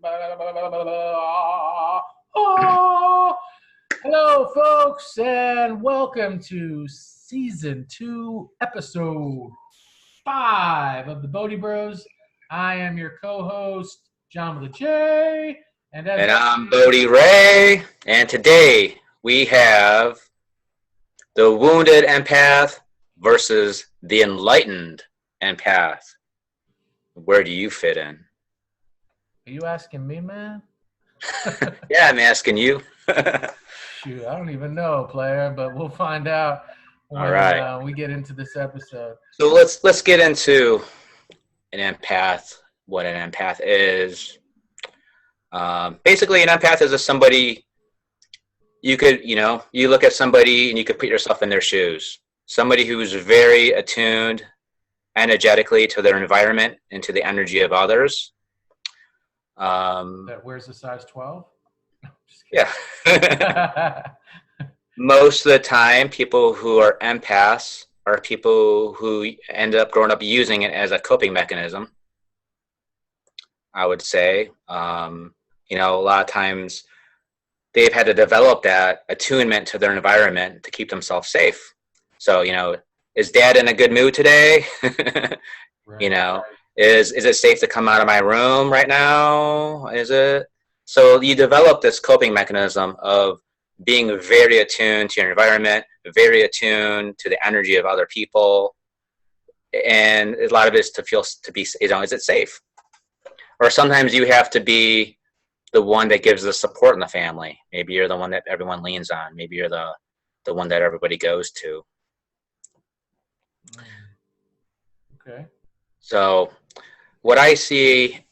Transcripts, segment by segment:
Oh, hello, folks, and welcome to season 2, episode 5 of the Bodhi Bros. I am your co-host, John with a J, And I'm Bodhi Ray, and today we have the wounded empath versus the enlightened empath. Where do you fit in? Are you asking me, man? Yeah, I'm asking you. Shoot, I don't even know, player, but we'll find out when All right. we get into this episode. So let's get into an empath, what an empath is. Basically, an empath is somebody you look at somebody and you could put yourself in their shoes. Somebody who's very attuned energetically to their environment and to the energy of others. That wears a size 12? No, just Yeah. kidding. Most of the time, people who are empaths are people who end up growing up using it as a coping mechanism, I would say. A lot of times they've had to develop that attunement to their environment to keep themselves safe. So, is dad in a good mood today? Right. Is it safe to come out of my room right now? Is it? So you develop this coping mechanism of being very attuned to your environment, very attuned to the energy of other people. And a lot of it is to be, is it safe? Or sometimes you have to be the one that gives the support in the family. Maybe you're the one that everyone leans on. Maybe you're the one that everybody goes to. Okay. So what I see,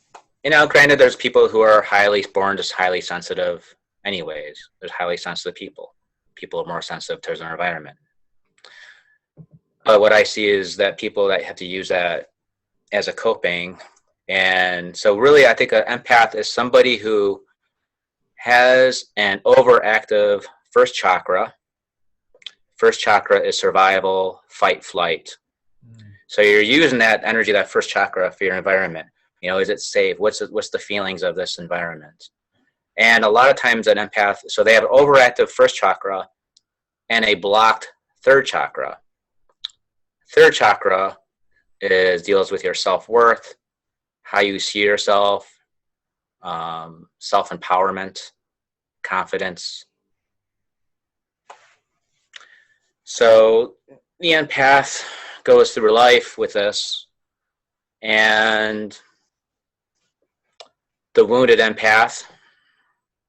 granted there's people who are born just highly sensitive anyways. There's highly sensitive people. People are more sensitive to their environment. But what I see is that people that have to use that as a coping. And so really I think an empath is somebody who has an overactive first chakra. First chakra is survival, fight, flight. So you're using that energy, that first chakra for your environment. Is it safe? What's the feelings of this environment? And a lot of times an empath, so they have an overactive first chakra and a blocked third chakra. Third chakra deals with your self-worth, how you see yourself, self-empowerment, confidence. So the empath goes through life with this, and the wounded empath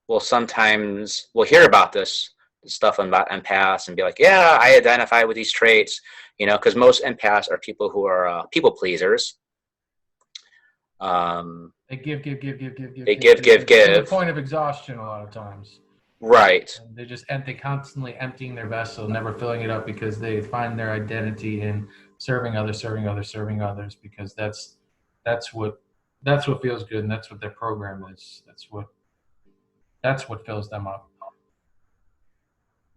will sometimes hear about this stuff about empaths and be like, yeah, I identify with these traits, because most empaths are people who are people pleasers. They give. They give. To the point of exhaustion a lot of times. Right. And they constantly emptying their vessel, never filling it up, because they find their identity in serving others, because that's what feels good, and that's what their program is. That's what fills them up,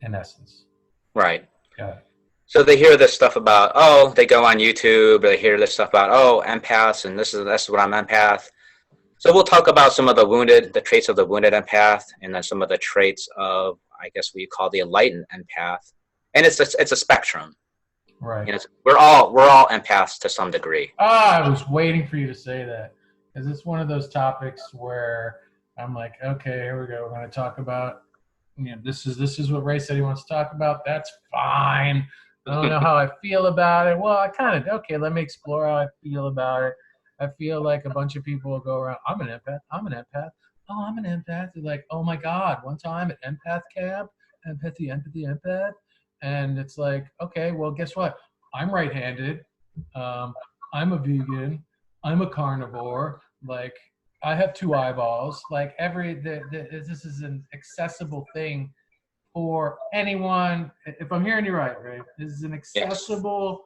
in essence. Right. Yeah. So they hear this stuff about, they go on YouTube, or they hear this stuff about, empaths, and that's what I'm empath. So we'll talk about some of the traits of the wounded empath, and then some of the traits of, I guess we call the enlightened empath. And it's a spectrum. Right. We're all empaths to some degree. I was waiting for you to say that, because it's one of those topics where I'm like, okay, here we go. We're going to talk about, this is what Ray said he wants to talk about. That's fine. I don't know how I feel about it. Well, okay, let me explore how I feel about it. I feel like a bunch of people will go around, I'm an empath. Oh, I'm an empath. They're like, oh my God, one time at empath camp, empathy, empath. And it's like, okay, well, guess what? I'm right-handed. I'm a vegan. I'm a carnivore. Like, I have 2 eyeballs. Like, this is an accessible thing for anyone. If I'm hearing you right, this is an accessible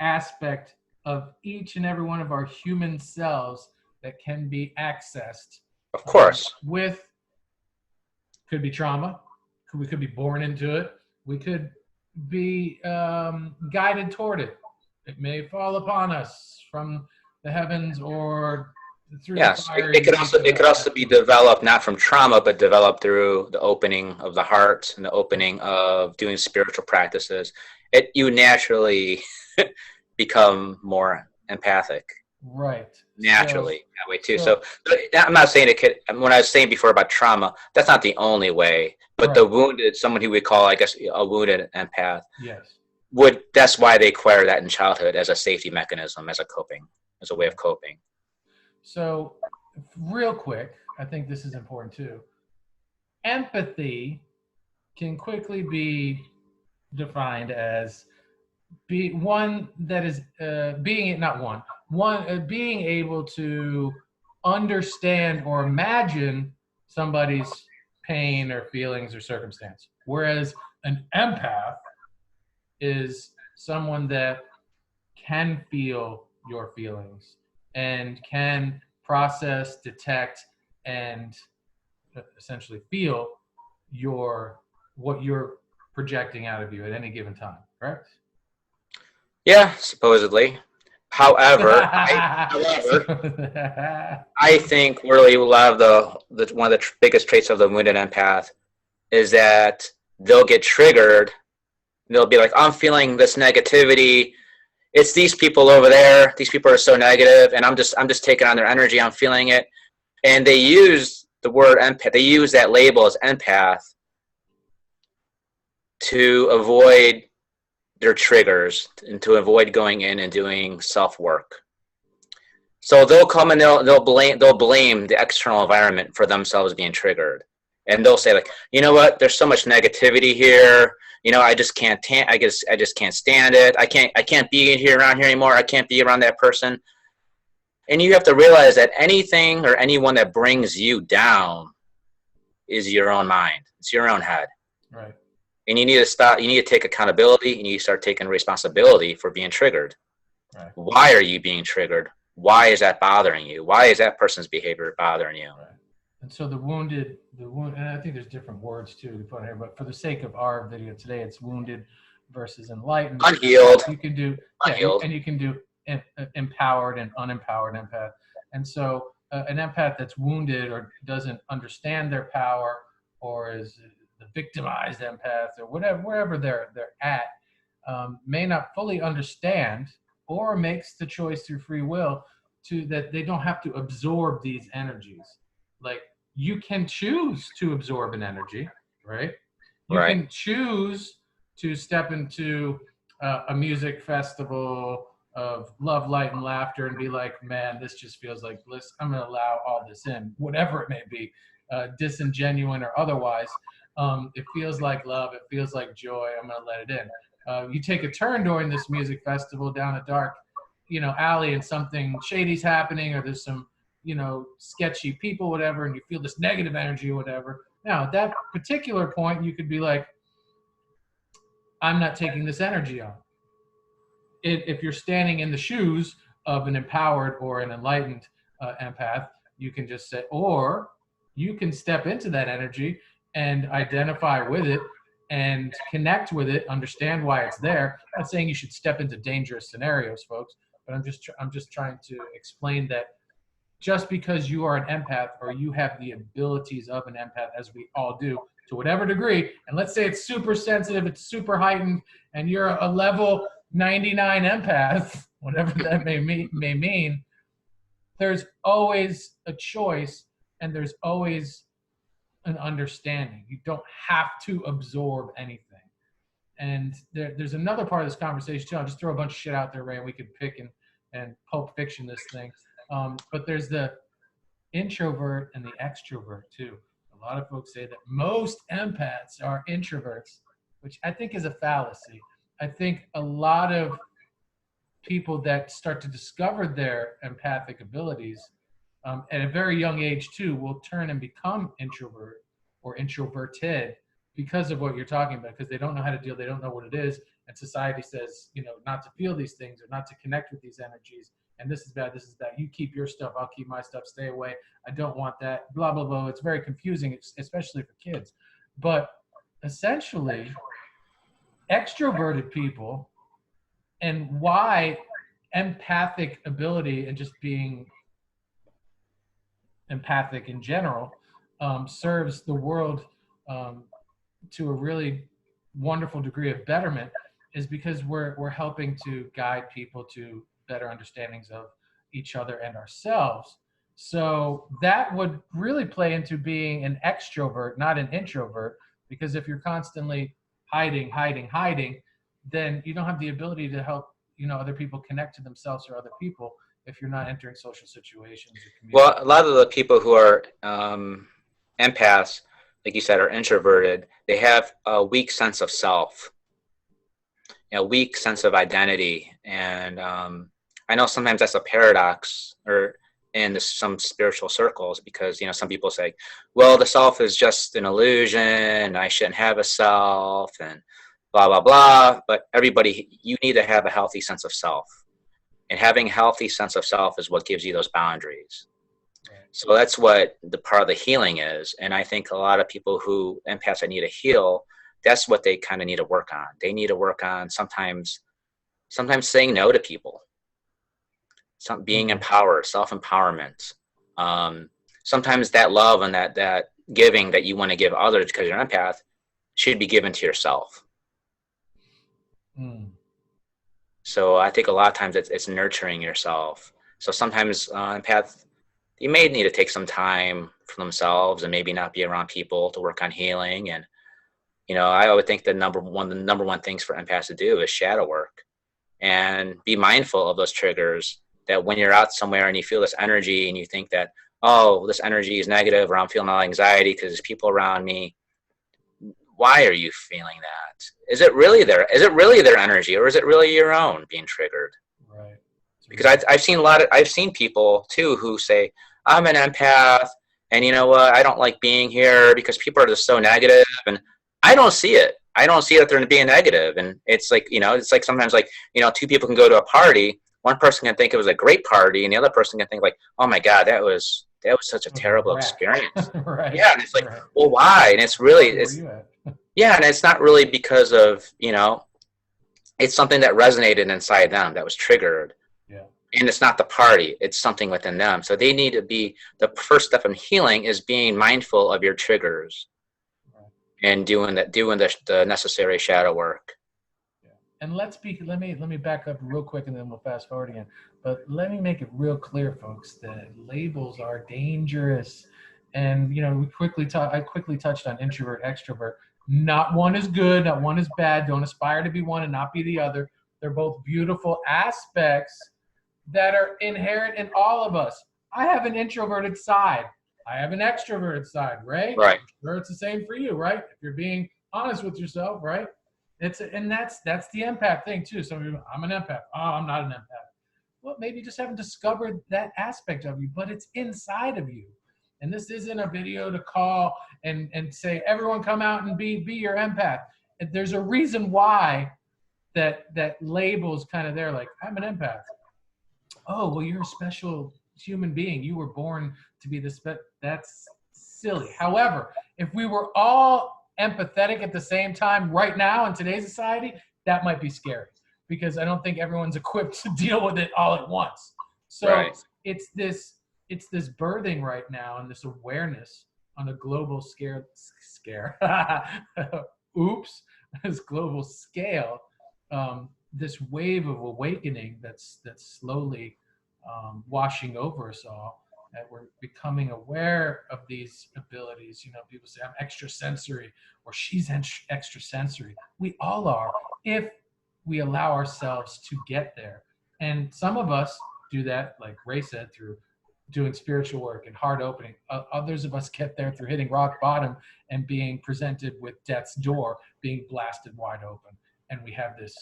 aspect of each and every one of our human cells that can be accessed. Of course. Could be trauma. We could be born into it. We could be guided toward it. It may fall upon us from the heavens, or through the Yes, fire it you could reach also a be developed not from trauma, but developed through the opening of the heart and the opening of doing spiritual practices. You naturally become more empathic right. So naturally that way too. So I'm not saying it could. When I was saying before about trauma, that's not the only way. But right. the wounded, someone who we call, I guess, a wounded empath, Yes. would that's why they acquire that in childhood as a safety mechanism, as a way of coping. So real quick, I think this is important too. Empathy can quickly be defined as be one that is being not one being able to understand or imagine somebody's pain or feelings or circumstance, whereas an empath is someone that can feel your feelings and can process, detect, and essentially feel your what you're projecting out of you at any given time, correct? Yeah, supposedly. However, So, I think really a lot of the one of the biggest traits of the wounded empath is that they'll get triggered. They'll be like, I'm feeling this negativity. It's these people over there. These people are so negative, and I'm just taking on their energy. I'm feeling it, and they use the word empath. They use that label as empath to avoid their triggers and to avoid going in and doing self work. So they'll come and they'll blame the external environment for themselves being triggered, and they'll say like, you know what? There's so much negativity here. You know, I just can't. I just can't stand it. I can't be here around here anymore. I can't be around that person. And you have to realize that anything or anyone that brings you down is your own mind. It's your own head. right. And you need to stop. You need to take accountability. You need to start taking responsibility for being triggered. Right. Why are you being triggered? Why is that bothering you? Why is that person's behavior bothering you? Right. And so the wound, and I think there's different words too to put in here, but for the sake of our video today, it's wounded versus enlightened. Unhealed. You can do, Unhealed. and you can do empowered and unempowered empath. And so an empath that's wounded or doesn't understand their power, or is the victimized empath, or whatever, wherever they're at, may not fully understand or makes the choice through free will to that they don't have to absorb these energies. Like you can choose to absorb an energy, right? You Right. can choose to step into a music festival of love, light, and laughter and be like, man, this just feels like bliss. I'm going to allow all this in, whatever it may be, disingenuine or otherwise. It feels like love. It feels like joy. I'm going to let it in. You take a turn during this music festival down a dark, alley, and something shady's happening, or there's some, sketchy people, whatever, and you feel this negative energy or whatever. Now, at that particular point, you could be like, I'm not taking this energy on. If you're standing in the shoes of an empowered or an enlightened empath, you can just say, or you can step into that energy and identify with it and connect with it, understand why it's there. I'm not saying you should step into dangerous scenarios, folks, but I'm just trying to explain that just because you are an empath or you have the abilities of an empath, as we all do to whatever degree, and let's say it's super sensitive, it's super heightened, and you're a level 99 empath, whatever that may mean, there's always a choice and there's always an understanding. You don't have to absorb anything. And there's another part of this conversation too. I'll just throw a bunch of shit out there, Ray, and we could pick and Pulp Fiction this thing. But there's the introvert and the extrovert too. A lot of folks say that most empaths are introverts, which I think is a fallacy. I think a lot of people that start to discover their empathic abilities at a very young age too will turn and become introvert or introverted because of what you're talking about, because they don't know how to deal, they don't know what it is, and society says, not to feel these things or not to connect with these energies, and this is bad, this is bad. You keep your stuff, I'll keep my stuff, stay away, I don't want that, blah blah blah. It's very confusing, especially for kids. But essentially, extroverted people, and why empathic ability and just being empathic in general, serves the world to a really wonderful degree of betterment, is because we're helping to guide people to better understandings of each other and ourselves. So that would really play into being an extrovert, not an introvert, because if you're constantly hiding, then you don't have the ability to help, other people connect to themselves or other people if you're not entering social situations or Well, community. a lot of the people who are empaths, like you said, are introverted. They have a weak sense of self, weak sense of identity, and I know sometimes that's a paradox, or in some spiritual circles, because some people say, well, the self is just an illusion, I shouldn't have a self, and blah blah blah. But everybody, you need to have a healthy sense of self, and having a healthy sense of self is what gives you those boundaries. So that's what the part of the healing is. And I think a lot of people who empaths that need to heal, that's what they kind of need to work on. They need to work on sometimes saying no to people, being empowered, self-empowerment. Sometimes that love and that giving that you want to give others because you're an empath should be given to yourself. So I think a lot of times it's nurturing yourself. So sometimes empaths, you may need to take some time for themselves and maybe not be around people to work on healing. And, I would think the number one things for empaths to do is shadow work and be mindful of those triggers, that when you're out somewhere and you feel this energy and you think that, oh, this energy is negative, or I'm feeling all anxiety because there's people around me. Why are you feeling that? Is it really their energy, or is it really your own being triggered? Right. Because I've seen people too who say, I'm an empath, and you know what, I don't like being here because people are just so negative, and I don't see it. I don't see that they're being negative. And it's like, it's like sometimes like, two people can go to a party. One person can think it was a great party, and the other person can think like, oh my God, that was such a terrible experience. Right. Yeah. And it's like, well, why? And it's really, yeah. And it's not really because of, it's something that resonated inside them, that was triggered. Yeah. And it's not the party, it's something within them. So they need to be, the first step in healing is being mindful of your triggers, and doing the necessary shadow work. Yeah. And let me back up real quick, and then we'll fast forward again. But let me make it real clear, folks, that labels are dangerous. And I quickly touched on introvert, extrovert. Not one is good, not one is bad. Don't aspire to be one and not be the other. They're both beautiful aspects that are inherent in all of us. I have an introverted side. I have an extroverted side, right? Right. I'm sure it's the same for you, right? If you're being honest with yourself, right? That's the empath thing too. Some people, I'm an empath. Oh, I'm not an empath. Well, maybe you just haven't discovered that aspect of you, but it's inside of you. And this isn't a video to call and say, everyone come out and be your empath. And there's a reason why that label's kind of there, like, I'm an empath. Oh, well, you're a special human being. You were born to be this. That's silly. However, if we were all empathetic at the same time right now in today's society, that might be scary, because I don't think everyone's equipped to deal with it all at once. So it's this birthing right now, and this awareness on a global this global scale, this wave of awakening that's slowly washing over us all, that we're becoming aware of these abilities. People say, I'm extrasensory, or she's extrasensory. We all are, if we allow ourselves to get there. And some of us do that, like Ray said, through doing spiritual work and heart opening. Others of us get there through hitting rock bottom and being presented with death's door, being blasted wide open. And we have this,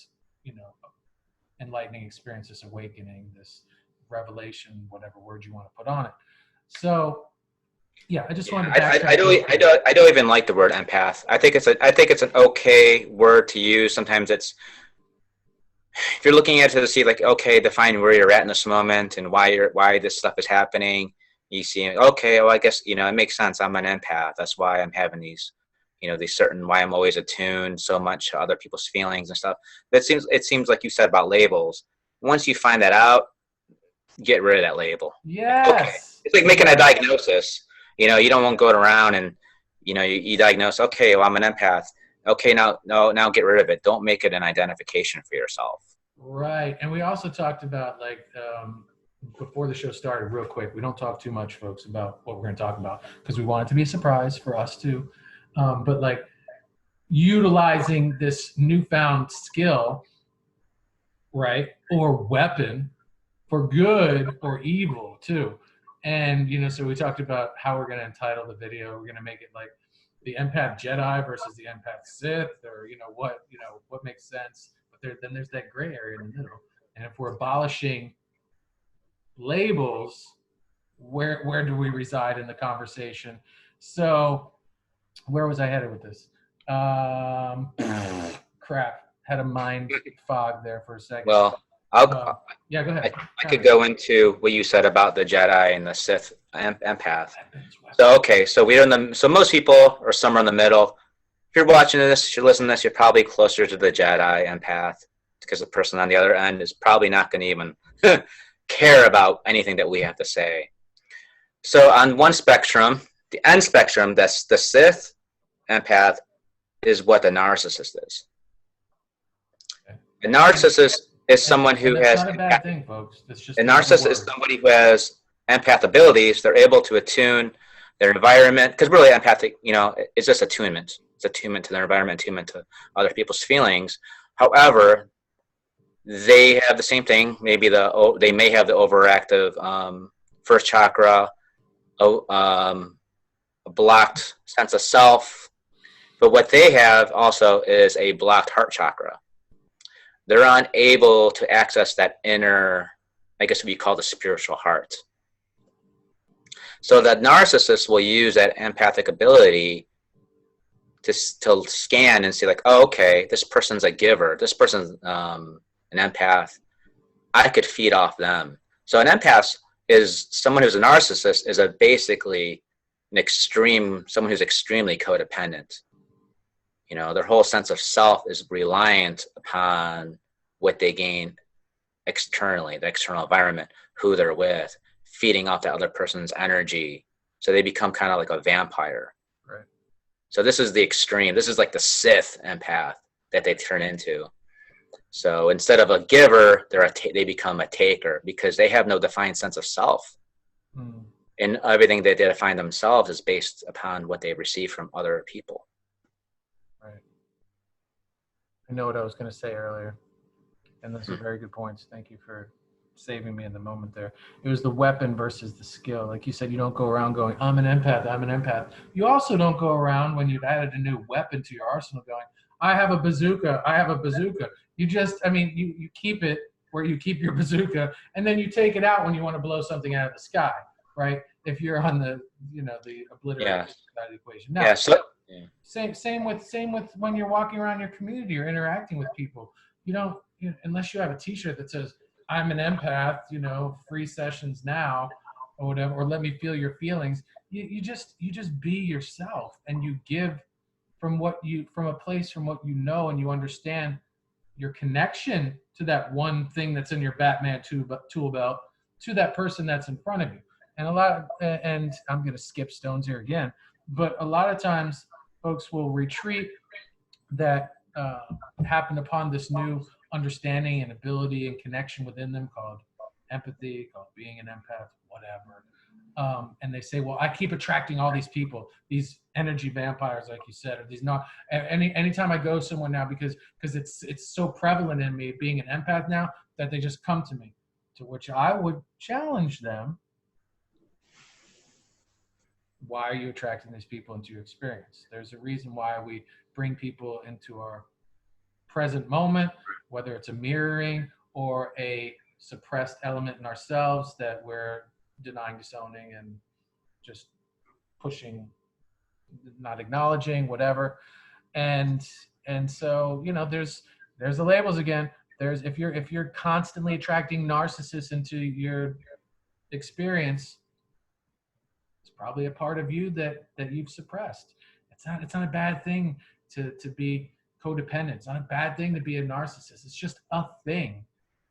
enlightening experience, this awakening, this revelation, whatever word you want to put on it. So yeah, I just wanted to backtrack. I don't even like the word empath. I think it's an okay word to use. Sometimes it's, if you're looking at it to see, like, okay, define where you're at in this moment and why this stuff is happening. You see, okay, well, I guess, it makes sense. I'm an empath. That's why I'm having these, these certain, why I'm always attuned so much to other people's feelings and stuff. But it seems like you said about labels. Once you find that out, get rid of that label. Yes. It's like making a diagnosis. You don't want to go around and you diagnose. Okay, well, I'm an empath. Okay, now get rid of it. Don't make it an identification for yourself. Right. And we also talked about, like, before the show started, real quick, we don't talk too much, folks, about what we're going to talk about because we want it to be a surprise for us too. But like utilizing this newfound skill, right, or weapon for good or evil too. And, so we talked about how we're going to entitle the video. We're going to make it like the Empath Jedi versus the Empath Sith, or, what makes sense. But then there's that gray area in the middle. And if we're abolishing labels, where do we reside in the conversation? So where was I headed with this? Crap, had a mind fog there for a second. Well, yeah, go ahead. I could go into what you said about the Jedi and the Sith empath. So okay, so so most people are somewhere in the middle. If you're watching this, you're listening to this, you're probably closer to the Jedi empath, because the person on the other end is probably not going to even care about anything that we have to say. So on one spectrum, the end spectrum, that's the Sith empath, is what the narcissist is. Okay. The narcissist is someone who has. That's not a bad thing, folks. That's just. A narcissist is somebody who has empath abilities. They're able to attune their environment, because really empathic, it's just attunement. It's attunement to their environment, attunement to other people's feelings. However, they have the same thing. Maybe they may have the overactive first chakra, a blocked sense of self, but what they have also is a blocked heart chakra. They're unable to access that inner, I guess we call the spiritual heart. So that narcissist will use that empathic ability to scan and see, like, oh, okay, this person's a giver. This person's an empath. I could feed off them. So an empath is someone who's a narcissist, is basically someone who's extremely codependent. Their whole sense of self is reliant upon what they gain externally, the external environment, who they're with, feeding off that other person's energy. So they become kind of like a vampire. Right. So this is the extreme. This is like the Sith empath that they turn into. So instead of a giver, they become a taker, because they have no defined sense of self. And everything that they define themselves is based upon what they receive from other people. Right. I know what I was going to say earlier, and those are very good points. Thank you for saving me in the moment there. It was the weapon versus the skill. Like you said, you don't go around going, I'm an empath, I'm an empath. You also don't go around, when you've added a new weapon to your arsenal, going, I have a bazooka, I have a bazooka. You just, you keep it where you keep your bazooka, and then you take it out when you want to blow something out of the sky, right? If you're on the obliteration side of the equation. Now, same with when you're walking around your community or interacting with people. You don't, unless you have a T-shirt that says, I'm an empath, free sessions now, or whatever, or let me feel your feelings. You just be yourself, and you give from a place from what you know, and you understand your connection to that one thing that's in your Batman tool belt, to that person that's in front of you. And and I'm going to skip stones here again, but a lot of times folks will retreat that happen upon this new understanding and ability and connection within them, called empathy, called being an empath, whatever. And they say, well, I keep attracting all these people, these energy vampires, like you said, or these not. Anytime I go somewhere now, because it's so prevalent in me being an empath now, that they just come to me. To which I would challenge them. Why are you attracting these people into your experience? There's a reason why we bring people into our present moment, whether it's a mirroring or a suppressed element in ourselves that we're denying, disowning, and just pushing, not acknowledging, whatever. And so, there's the labels again. There's, if you're constantly attracting narcissists into your experience, it's probably a part of you that you've suppressed. It's not a bad thing to be codependent. It's not a bad thing to be a narcissist. It's just a thing.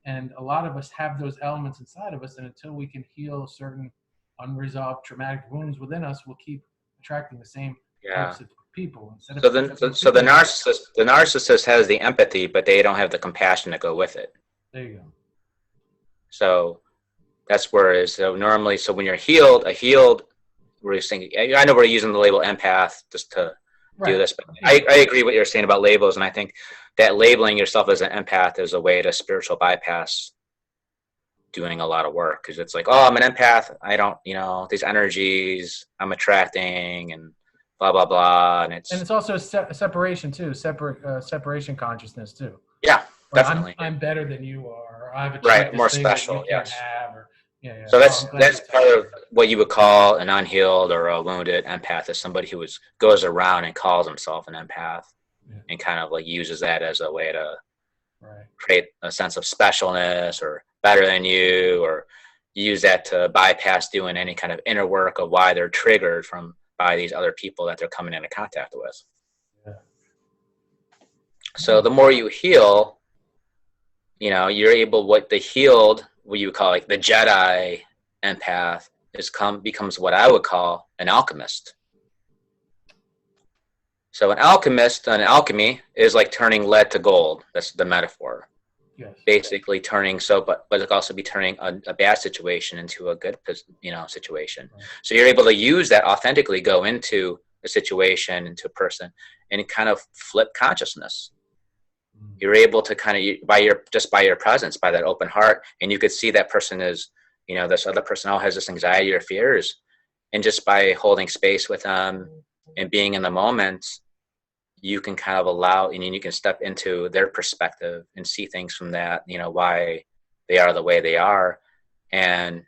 And a lot of us have those elements inside of us, and until we can heal certain unresolved traumatic wounds within us will keep attracting the same Yeah. types of people instead of So the narcissist has the empathy, but they don't have the compassion to go with it. there you go. So that's where it is. So normally, so when you're healed, we're saying, I know we're using the label empath just to do this, but I agree what you're saying about labels, and I think that labeling yourself as an empath is a way to spiritual bypass doing a lot of work, because it's like, oh, I'm an empath, I don't, these energies I'm attracting and blah blah blah, and it's also separation too, separation consciousness too. Yeah, Or definitely. I'm better than you are, or I've achieved right, this more thing special, that you can't yes. have, or So that's part of what you would call an unhealed or a wounded empath, is somebody who goes around and calls himself an empath, and kind of like uses that as a way to create a sense of specialness or better than you, or use that to bypass doing any kind of inner work of why they're triggered by these other people that they're coming into contact with. Yeah. So the more you heal, you're able, what you would call like the Jedi empath becomes what I would call an alchemist. So an alchemy is like turning lead to gold. That's the metaphor. Yes. Basically turning but it could also be turning a bad situation into a good, situation. Right. So you're able to use that authentically, go into a situation, into a person, and kind of flip consciousness. Mm. You're able to kind of by your presence, by that open heart, and you could see that person is, this other person has this anxiety or fears, and just by holding space with them and being in the moment, you can kind of allow, and you can step into their perspective and see things from that, why they are the way they are. And,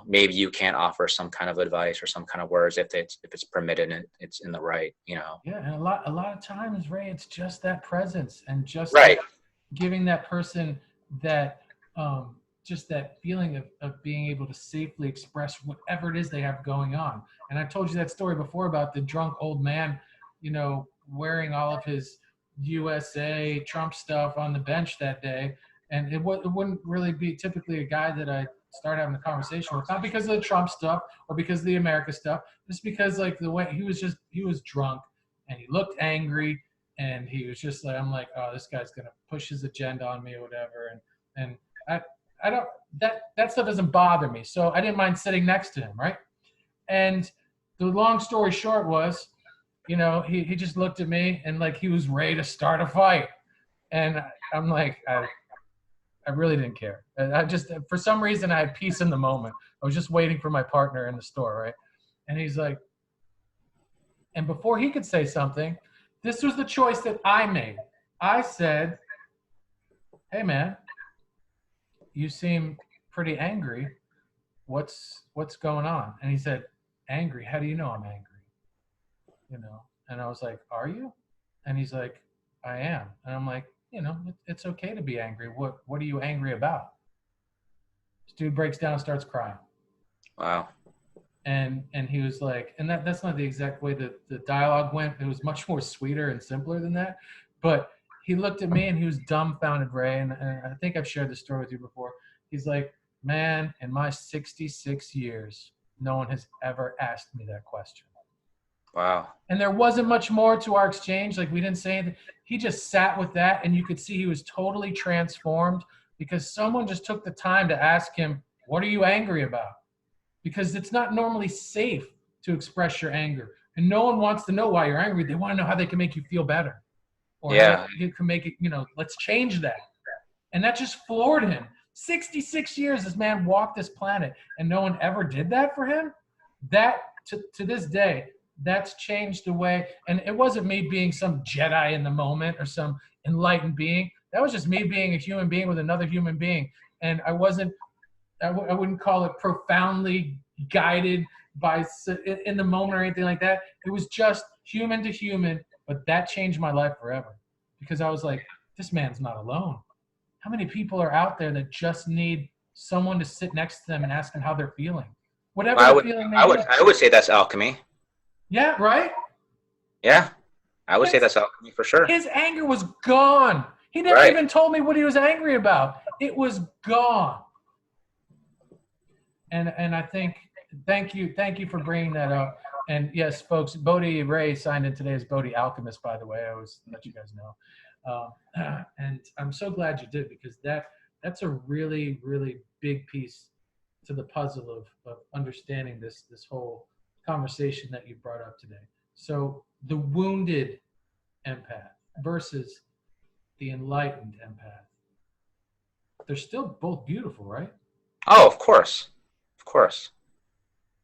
maybe you can offer some kind of advice or some kind of words if it's permitted and it's in the right, Yeah. And a lot of times, Ray, it's just that presence and just giving that person that, just that feeling of being able to safely express whatever it is they have going on. And I told you that story before about the drunk old man, wearing all of his USA Trump stuff on the bench that day. And it wouldn't really be typically a guy that I start having a conversation with, not because of the Trump stuff or because of the America stuff, just because like the way he was drunk and he looked angry and he was just like, I'm like, oh, this guy's going to push his agenda on me or whatever. And I don't, that stuff doesn't bother me. So I didn't mind sitting next to him. Right. And the long story short was, he just looked at me and like he was ready to start a fight. And I'm like, I really didn't care. I just, for some reason, I had peace in the moment. I was just waiting for my partner in the store, right? And he's like, and before he could say something, this was the choice that I made. I said, hey, man, you seem pretty angry. What's going on? And he said, angry? How do you know I'm angry? And I was like, are you? And he's like, I am. And I'm like, it's okay to be angry. What are you angry about? This dude breaks down and starts crying. Wow. And he was like, and that's not the exact way that the dialogue went. It was much more sweeter and simpler than that. But he looked at me and he was dumbfounded, Ray. And I think I've shared this story with you before. He's like, man, in my 66 years, no one has ever asked me that question. Wow. And there wasn't much more to our exchange. Like, we didn't say anything. He just sat with that, and you could see he was totally transformed because someone just took the time to ask him, what are you angry about? Because it's not normally safe to express your anger. And no one wants to know why you're angry. They want to know how they can make you feel better. Or how you can make it, let's change that. And that just floored him. 66 years this man walked this planet, and no one ever did that for him. That, to this day, that's changed the way. And it wasn't me being some Jedi in the moment or some enlightened being. That was just me being a human being with another human being. And I wouldn't call it profoundly guided by in the moment or anything like that. It was just human to human, but that changed my life forever because I was like, this man's not alone. How many people are out there that just need someone to sit next to them and ask them how they're feeling? Whatever I would say that's alchemy. Yeah, right? Yeah, I would say that's alchemy for sure. His anger was gone. He never even told me what he was angry about. It was gone. And I think thank you for bringing that up. And yes, folks, Bodhi Ray signed in today as Bodhi Alchemist. By the way, I always let you guys know. And I'm so glad you did, because that's a really big piece to the puzzle of understanding this whole conversation that you brought up today. So the wounded empath versus the enlightened empath, they're still both beautiful, right? Oh, of course,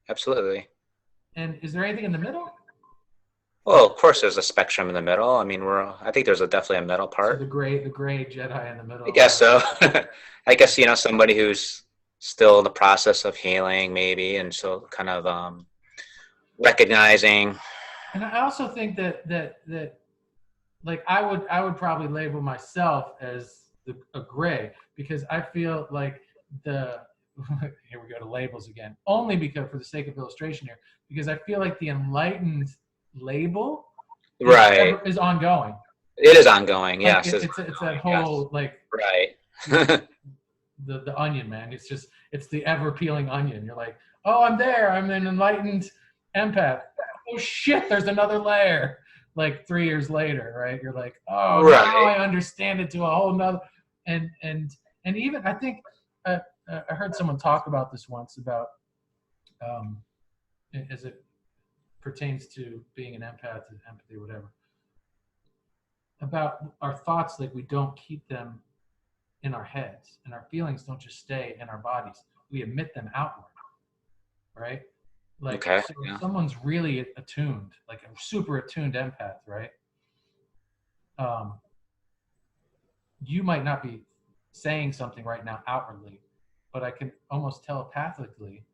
absolutely. And is there anything in the middle? Well, of course, there's a spectrum in the middle. I mean, I think there's definitely a middle So part. the gray Jedi in the I middle. guess so. I guess, somebody who's still in the process of healing, maybe, and so kind of recognizing. And I also think that like I would probably label myself as a gray, because I feel like the here we go to labels again. Only because, for the sake of illustration here, because I feel like the enlightened label Right. is ongoing. It is ongoing. Like Yes, it's it's that ongoing. Yes. whole like Right. the onion, man. It's the ever peeling onion. You're like, oh, I'm there. I'm an enlightened empath. Oh shit, there's another layer. Like 3 years later, right? You're like, oh, now Right. I understand it to a whole nother. And even I think I heard someone talk about this once about um, as it pertains to being an empath and empathy, whatever. About our thoughts, like we don't keep them in our heads, and our feelings don't just stay in our bodies. We emit them outward, right? Like, Okay. so if Yeah. someone's really attuned, like a super attuned empath, right? Um, you might not be saying something right now outwardly, but I can almost telepathically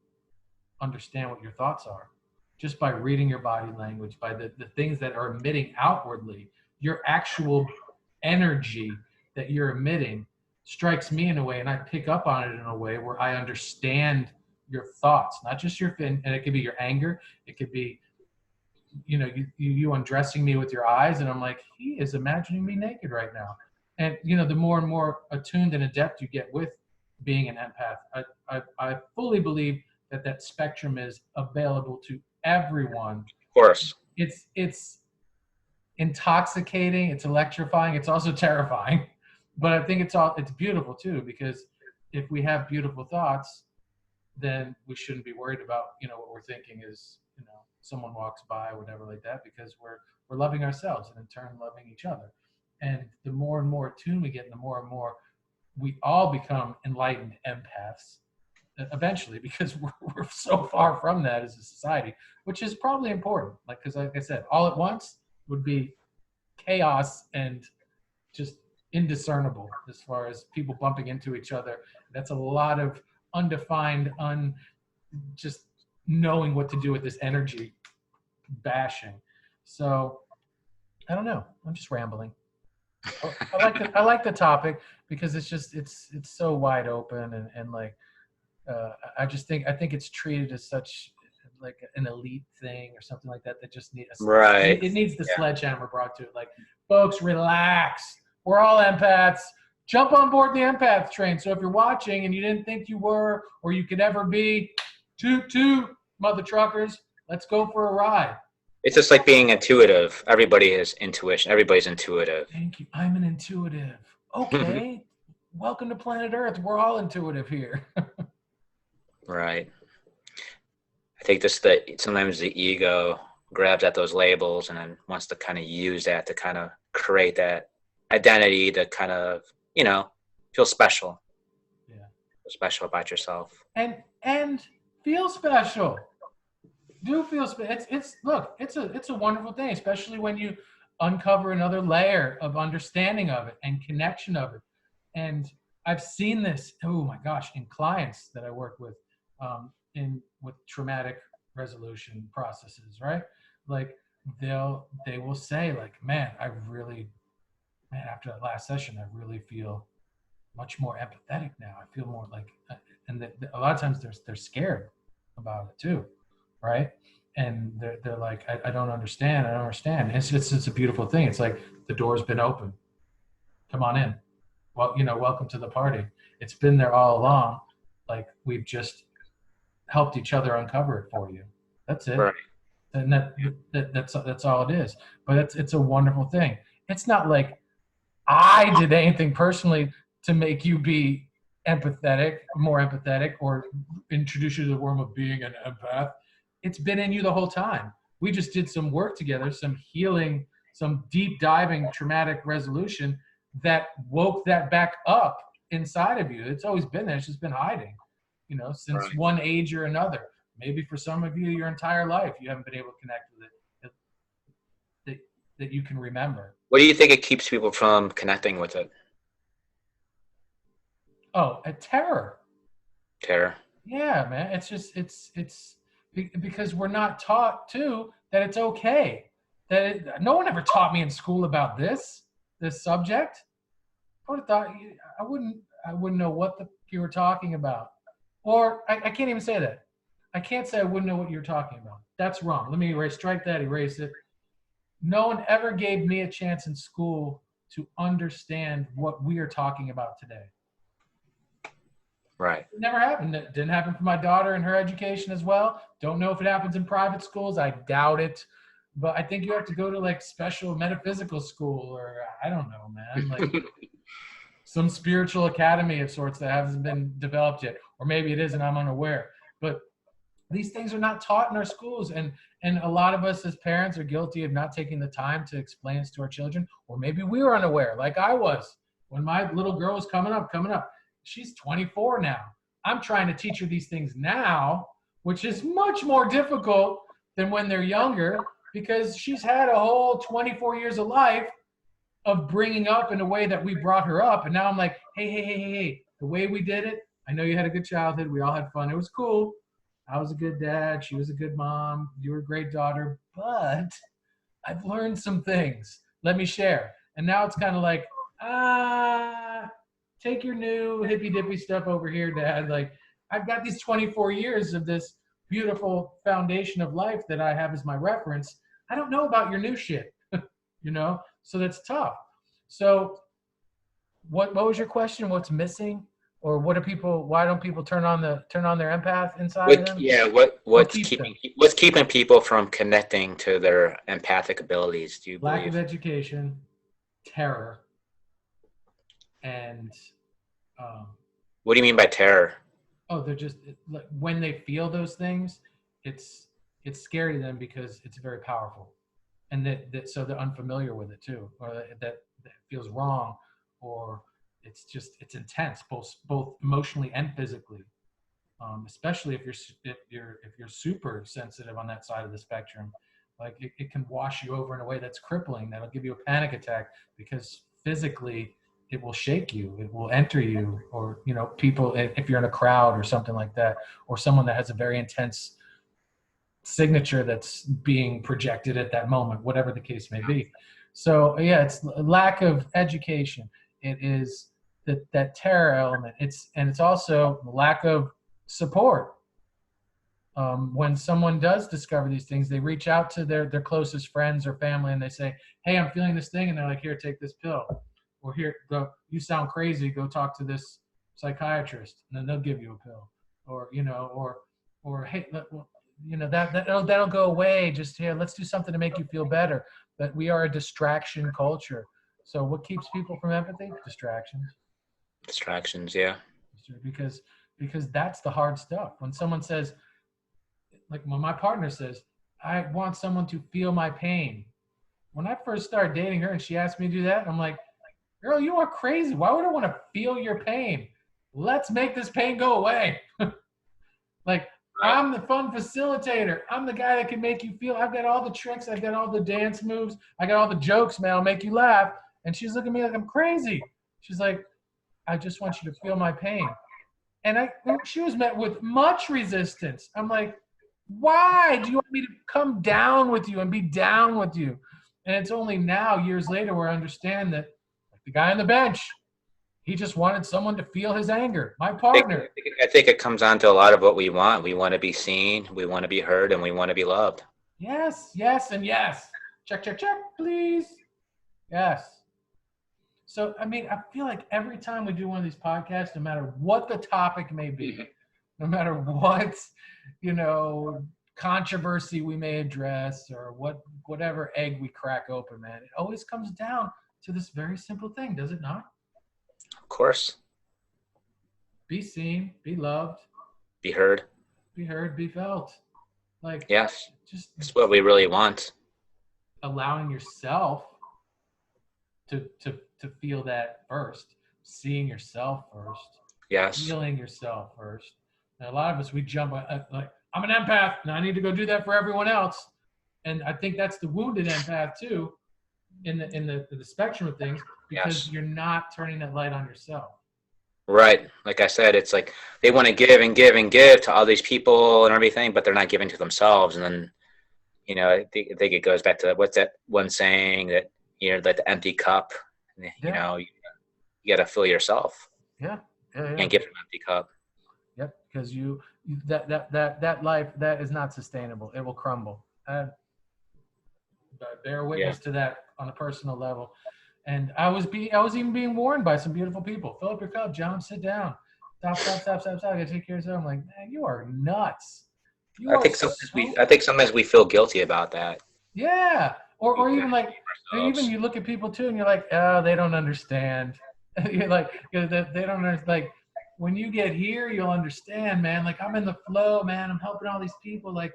understand what your thoughts are just by reading your body language, by the things that are emitting outwardly. Your actual energy that you're emitting strikes me in a way, and I pick up on it in a way where I understand your thoughts, not just your fin. And it could be your anger, it could be you undressing me with your eyes, and I'm like, he is imagining me naked right now. And the more and more attuned and adept you get with being an empath, I fully believe that spectrum is available to everyone. Of course. It's intoxicating, it's electrifying, it's also terrifying. But I think it's beautiful too, because if we have beautiful thoughts, then we shouldn't be worried about what we're thinking is someone walks by, whatever like that, because we're loving ourselves, and in turn loving each other. And the more and more attuned we get, and the more and more we all become enlightened empaths eventually, because we're so far from that as a society, which is probably important. Because like I said, all at once would be chaos and just indiscernible as far as people bumping into each other. That's a lot of undefined, just knowing what to do with this energy bashing. So I don't know. I'm just rambling. I like the topic, because it's so wide open, and like I think it's treated as such like an elite thing or something like that just needs Right. it needs the Yeah. sledgehammer brought to it. Like, folks, relax. We're all empaths. Jump on board the empath train. So if you're watching and you didn't think you were or you could ever be, toot mother truckers, let's go for a ride. It's just like being intuitive. Everybody has intuition. Everybody's intuitive. Thank you. I'm an intuitive. Okay. Welcome to planet Earth. We're all intuitive here. Right. I think that sometimes the ego grabs at those labels and then wants to kind of use that to kind of create that identity to kind of, feel special. Yeah. Feel special about yourself. And feel special. Do feel special. It's a wonderful thing, especially when you uncover another layer of understanding of it and connection of it. And I've seen this, oh my gosh, in clients that I work with, with traumatic resolution processes, right? Like they will say, like, man, after that last session, I really feel much more empathetic now. I feel more like, and a lot of times they're scared about it too, right? And they're like, I don't understand. I don't understand. It's a beautiful thing. It's like the door's been open. Come on in. Well, welcome to the party. It's been there all along. Like, we've just helped each other uncover it for you. That's it. Right. And that's all it is. But it's a wonderful thing. It's not like I did anything personally to make you be empathetic, more empathetic, or introduce you to the world of being an empath. It's been in you the whole time. We just did some work together, some healing, some deep diving traumatic resolution that woke that back up inside of you. It's always been there. It's just been hiding, since Right. one age or another. Maybe for some of you, your entire life, you haven't been able to connect with it that you can remember. What do you think it keeps people from connecting with it? Oh, a terror. Terror. Yeah, man. It's just because we're not taught too that it's okay. No one ever taught me in school about this subject. I would have thought I wouldn't know what you were talking about, or I can't even say that. I can't say I wouldn't know what you're talking about. That's wrong. Let me strike that, erase it. No one ever gave me a chance in school to understand what we are talking about today. Right. It never happened. It didn't happen for my daughter and her education as well. Don't know if it happens in private schools. I doubt it. But I think you have to go to like special metaphysical school, or I don't know, man. Like some spiritual academy of sorts that hasn't been developed yet. Or maybe it is and I'm unaware. But these things are not taught in our schools. And a lot of us as parents are guilty of not taking the time to explain this to our children. Or maybe we were unaware, like I was. When my little girl was coming up. She's 24 now. I'm trying to teach her these things now, which is much more difficult than when they're younger, because she's had a whole 24 years of life of bringing up in a way that we brought her up. And now I'm like, hey, the way we did it, I know you had a good childhood. We all had fun. It was cool. I was a good dad. She was a good mom. You were a great daughter. But I've learned some things. Let me share. And now it's kind of like, take your new hippy dippy stuff over here, Dad. Like, I've got these 24 years of this beautiful foundation of life that I have as my reference. I don't know about your new shit, So that's tough. So, what was your question? What's missing, or why don't people turn on their empath inside of them? What's keeping people from connecting to their empathic abilities? Do you Lack believe? of education, terror, and What do you mean by terror? they're just like when they feel those things, it's scary to them because it's very powerful, and so they're unfamiliar with it too, or that feels wrong, or it's intense, both emotionally and physically. Especially if you're super sensitive on that side of the spectrum, like it can wash you over in a way that's crippling. That'll give you a panic attack because physically it will shake you. It will enter you, or people, if you're in a crowd or something like that, or someone that has a very intense signature that's being projected at that moment, whatever the case may be. So yeah, it's lack of education. It is that terror element. It's also lack of support. When someone does discover these things, they reach out to their closest friends or family and they say, hey, I'm feeling this thing. And they're like, here, take this pill. Or here, go, you sound crazy. Go talk to this psychiatrist. And then they'll give you a pill. Or, or hey, that'll go away. Just here, let's do something to make you feel better. But we are a distraction culture. So what keeps people from empathy? Distractions. Distractions, yeah. Because that's the hard stuff. When someone says, like when my partner says, I want someone to feel my pain. When I first started dating her and she asked me to do that, I'm like, girl, you are crazy. Why would I want to feel your pain? Let's make this pain go away. Like, I'm the fun facilitator. I'm the guy that can make you feel. I've got all the tricks. I've got all the dance moves. I got all the jokes, man. I'll make you laugh. And she's looking at me like I'm crazy. She's like, I just want you to feel my pain. And she was met with much resistance. I'm like, why do you want me to come down with you and be down with you? And it's only now, years later, where I understand that, like the guy on the bench, he just wanted someone to feel his anger. My partner. I think it comes down to a lot of what we want. We want to be seen, we want to be heard, and we want to be loved. Yes, and yes. Check, please. Yes. So, I mean, I feel like every time we do one of these podcasts, no matter what the topic may be, no matter what, you know, controversy we may address or whatever egg we crack open, man, it always comes down to this very simple thing, does it not? Of course. Be seen, be loved, Be heard. be heard, be felt. Like, Yes. just It's what we really want. allowing yourself to feel that first, seeing yourself first, Yes. feeling yourself first. And a lot of us, we jump like, I'm an empath and I need to go do that for everyone else. And I think that's the wounded empath too, in the spectrum of things, because Yes. you're not turning that light on yourself. Right. Like I said, it's like they want to give and give and give to all these people and everything, but they're not giving to themselves. And then, I think it goes back to what's that one saying that, like the empty cup, Yeah. You got to fill yourself. Yeah. You Yeah. can't give from an empty cup. Yep. Because that life, that is not sustainable. It will crumble. I bear witness to that on a personal level. And I was even being warned by some beautiful people. Fill up your cup, John. Sit down. Stop. I gotta take care of yourself. I'm like, man, you are nuts. You I are think so sometimes we feel guilty about that. yeah. Or even like, even Ourselves. you look at people too, and you're like, oh, they don't understand. You're like, they don't understand. Like, when you get here, you'll understand, man. Like, I'm in the flow, man. I'm helping all these people. Like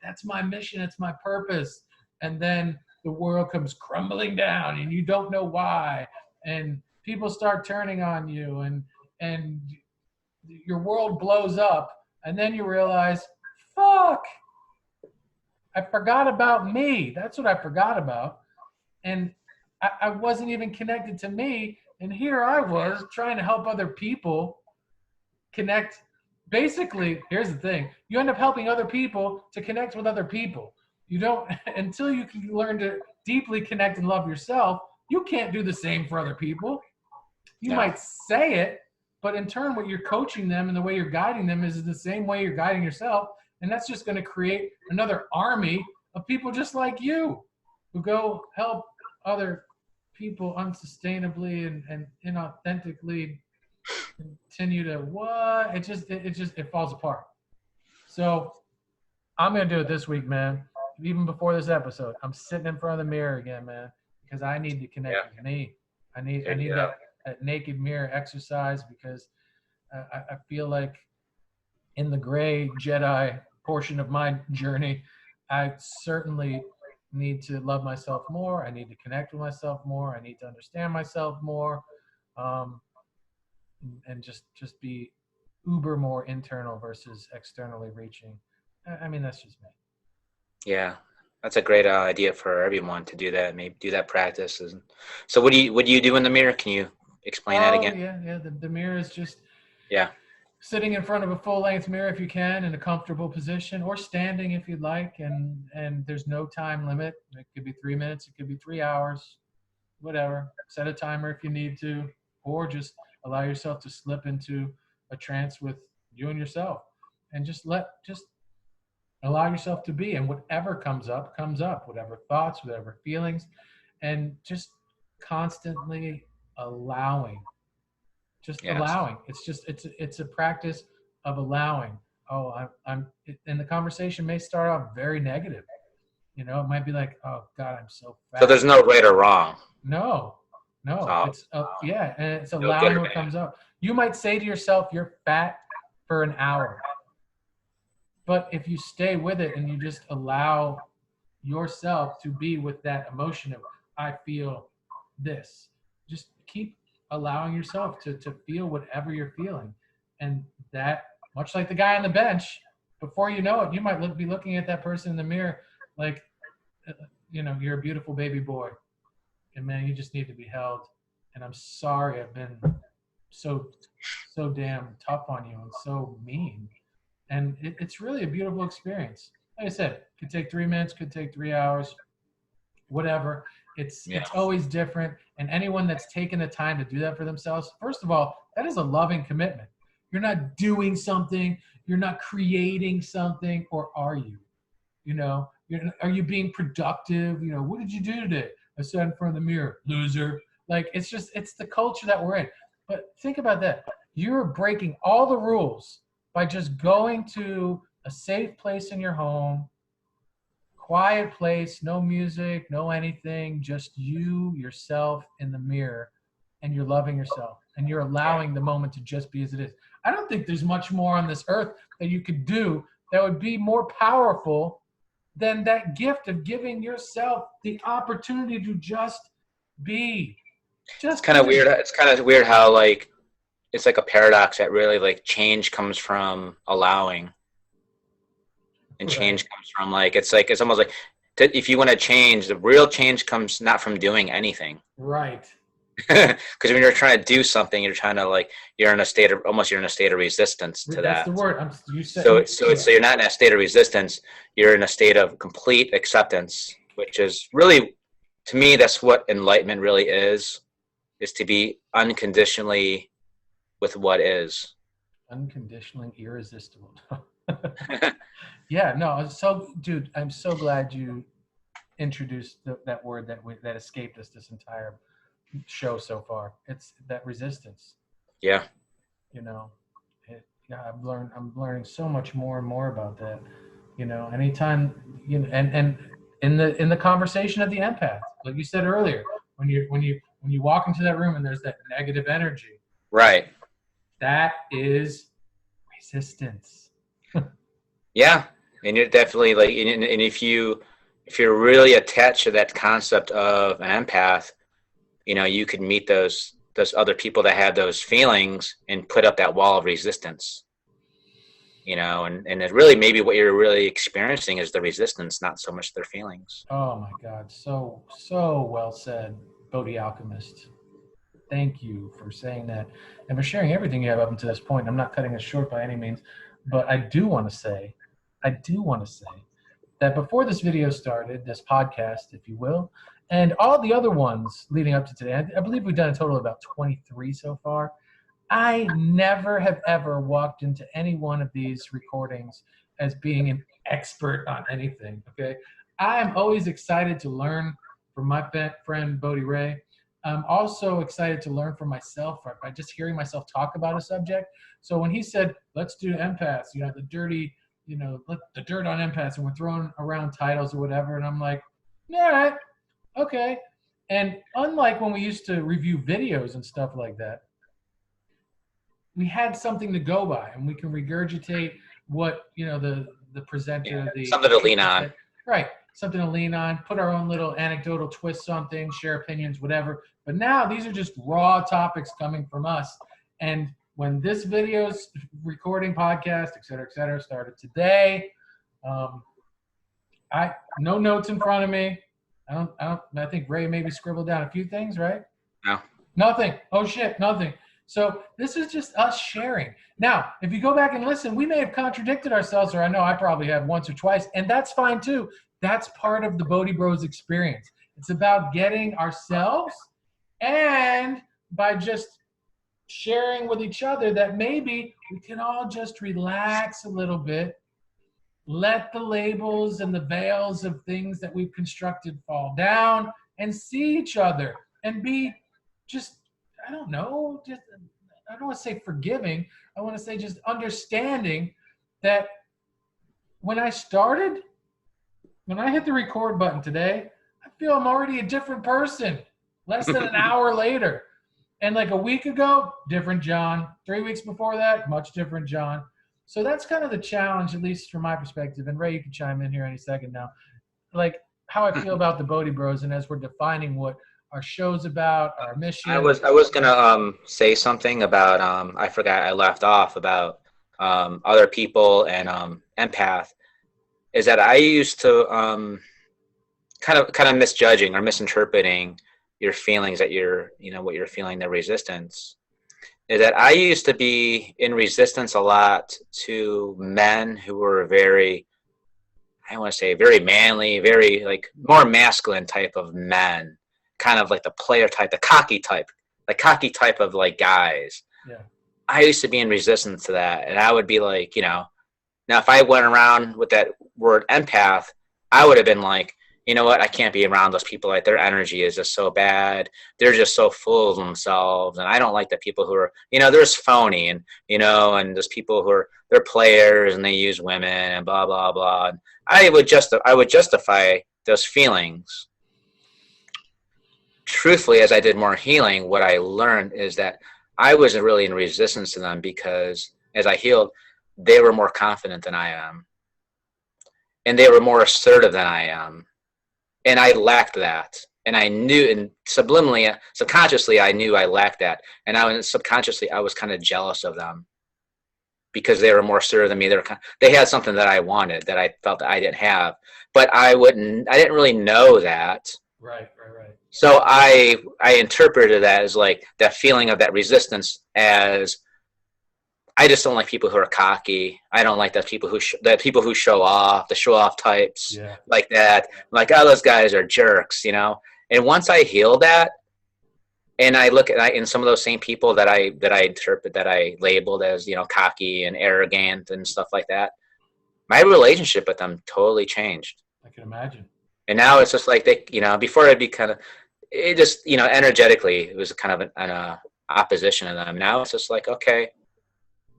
that's my mission. It's my purpose. And then the world comes crumbling down, and you don't know why. And people start turning on you, and your world blows up. And then you realize, fuck, I forgot about me. That's what I forgot about. And I wasn't even connected to me. And here I was trying to help other people connect. Basically, here's the thing, you end up helping other people to connect with other people. You don't, until you can learn to deeply connect and love yourself, you can't do the same for other people. You No. might say it, but in turn, what you're coaching them and the way you're guiding them is the same way you're guiding yourself. And that's just going to create another army of people just like you who go help other people unsustainably and inauthentically continue to what it falls apart. So I'm gonna do it this week, man. Even before this episode, I'm sitting in front of the mirror again, man, because I need to connect with me. I need that naked mirror exercise, because I feel like in the gray Jedi portion of my journey, I certainly need to love myself more. I need to connect with myself more. I need to understand myself more, um, and just be uber more internal versus externally reaching. I mean, that's just me. Yeah, that's a great idea for everyone to do that. Maybe do that practice. So, what do you do in the mirror? Can you explain that Oh again? yeah. The mirror is just Yeah. sitting in front of a full-length mirror if you can, in a comfortable position, or standing if you'd like. And there's no time limit. It could be 3 minutes. It could be 3 hours. Whatever. Set a timer if you need to, or just allow yourself to slip into a trance with you and yourself, and just allow yourself to be. And whatever comes up, comes up. Whatever thoughts, whatever feelings, and just constantly allowing. Just Yes. allowing. It's a practice of allowing. Oh, and the conversation may start off very negative. It might be like, oh God, I'm so So fat. there's no right or wrong. No, no, So it's yeah, and it's no good allowing or what bad. comes up. You might say to yourself, "You're fat," for an hour, but if you stay with it and you just allow yourself to be with that emotion of "I feel this," just keep allowing yourself to feel whatever you're feeling, and that, much like the guy on the bench, before you know it, you might be looking at that person in the mirror like, you're a beautiful baby boy. And man, you just need to be held. And I'm sorry I've been so damn tough on you and so mean. And it's really a beautiful experience. Like I said, could take 3 minutes, could take 3 hours, whatever. Yeah. It's always different. And anyone that's taken the time to do that for themselves, first of all, that is a loving commitment. You're not doing something, you're not creating something, or are you? Are you being productive? What did you do today? I sat in front of the mirror, loser. Like, it's the culture that we're in. But think about that. You're breaking all the rules by just going to a safe place in your home, quiet place, no music, no anything, just you, yourself in the mirror, and you're loving yourself and you're allowing the moment to just be as it is. I don't think there's much more on this earth that you could do that would be more powerful than that gift of giving yourself the opportunity to just be. It's kind of weird. It's kind of weird how like it's like a paradox that really like change comes from allowing, and change comes from like it's almost like if you want to change, the real change comes not from doing anything. Right. Because when you're trying to do something, you're trying to like you're in a state of resistance to that. That's the word. You said so you're not in a state of resistance. You're in a state of complete acceptance, which is really, to me, that's what enlightenment really is to be unconditionally with what is. Unconditionally irresistible. Yeah, no. So, dude, I'm so glad you introduced that word that escaped us this entire show so far. It's that resistance. Yeah. You know, I'm learning so much more and more about that. You know, anytime and in the conversation of the empath, like you said earlier, when you walk into that room and there's that negative energy, right? That is resistance. Yeah, and you're definitely like, and if you're really attached to that concept of an empath, you could meet those other people that have those feelings and put up that wall of resistance. And it really maybe what you're really experiencing is the resistance, not so much their feelings. Oh my God, so well said, Bodhi Alchemist. Thank you for saying that and for sharing everything you have up until this point. I'm not cutting it short by any means, but I do want to say that before this video started, this podcast, if you will, and all the other ones leading up to today, I believe we've done a total of about 23 so far. I never have ever walked into any one of these recordings as being an expert on anything, okay? I am always excited to learn from my friend Bodhi Ray. I'm also excited to learn from myself by just hearing myself talk about a subject. So when he said, let's do empaths, the dirty, the dirt on empaths, and we're throwing around titles or whatever, and I'm like, all right, okay. And unlike when we used to review videos and stuff like that, we had something to go by, and we can regurgitate what the presenter, something to lean on, right? Something to lean on, put our own little anecdotal twists on things, share opinions, whatever. But now these are just raw topics coming from us. And when this video's recording, podcast, et cetera, started today, no notes in front of me. I think Ray maybe scribbled down a few things, right? No. Nothing. Oh shit, nothing. So this is just us sharing. Now, if you go back and listen, we may have contradicted ourselves, or I know I probably have once or twice, and that's fine too. That's part of the Bodhi Bros experience. It's about getting ourselves, and by just sharing with each other that maybe we can all just relax a little bit, let the labels and the veils of things that we've constructed fall down, and see each other and be just, I don't know, I don't want to say forgiving. I want to say just understanding that when I hit the record button today, I feel I'm already a different person less than an hour later. And like a week ago, different John. 3 weeks before that, much different John. So that's kind of the challenge, at least from my perspective. And Ray, you can chime in here any second now. Like how I feel about the Bodhi Bros, and as we're defining what our show's about, our mission. I was gonna say something about I forgot, I left off about other people and empath. Is that I used to kind of misjudging or misinterpreting your feelings, that what you're feeling, the resistance. Is that I used to be in resistance a lot to men who were very, I want to say very manly, very like more masculine type of men, kind of like the player type, the cocky type of like guys. Yeah. I used to be in resistance to that. And I would be like, now if I went around with that word empath, I would have been like, you know what, I can't be around those people. Like, their energy is just so bad. They're just so full of themselves. And I don't like the people who are, there's phony, and, and there's people who are, they're players and they use women and blah, blah, blah. And I would justify those feelings. Truthfully, as I did more healing, what I learned is that I wasn't really in resistance to them, because as I healed, they were more confident than I am. And they were more assertive than I am. And I lacked that. And I knew, and subliminally, subconsciously, I knew I lacked that. And subconsciously, I was kind of jealous of them, because they were more assertive than me. They had something that I wanted that I felt that I didn't have. But I didn't really know that. Right. So I interpreted that as like that feeling of that resistance as, I just don't like people who are cocky. I don't like those people who show off, the show off types, like that. I'm like, oh, those guys are jerks, And once I heal that, and I look at in some of those same people that I interpret, that I labeled as, cocky and arrogant and stuff like that, my relationship with them totally changed. I can imagine. And now it's just like before it'd be kind of, it just, energetically, it was kind of an opposition to them. Now it's just like, okay.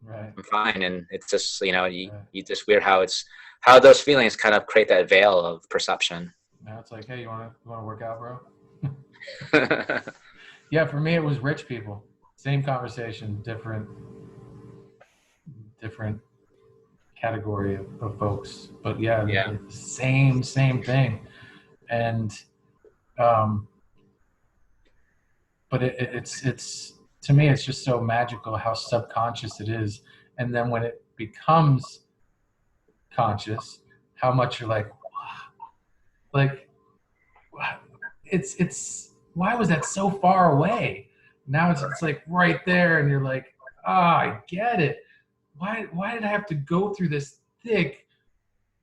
Right. I'm fine. And it's just, you just weird how those feelings kind of create that veil of perception. Now it's like, hey, you want to work out, bro? Yeah. For me, it was rich people. Same conversation, different category of folks, but the same thing. And, but it's, to me, it's just so magical how subconscious it is. And then when it becomes conscious, how much you're like, it's why was that so far away? Now it's like right there, and you're like, I get it. Why did I have to go through this thick,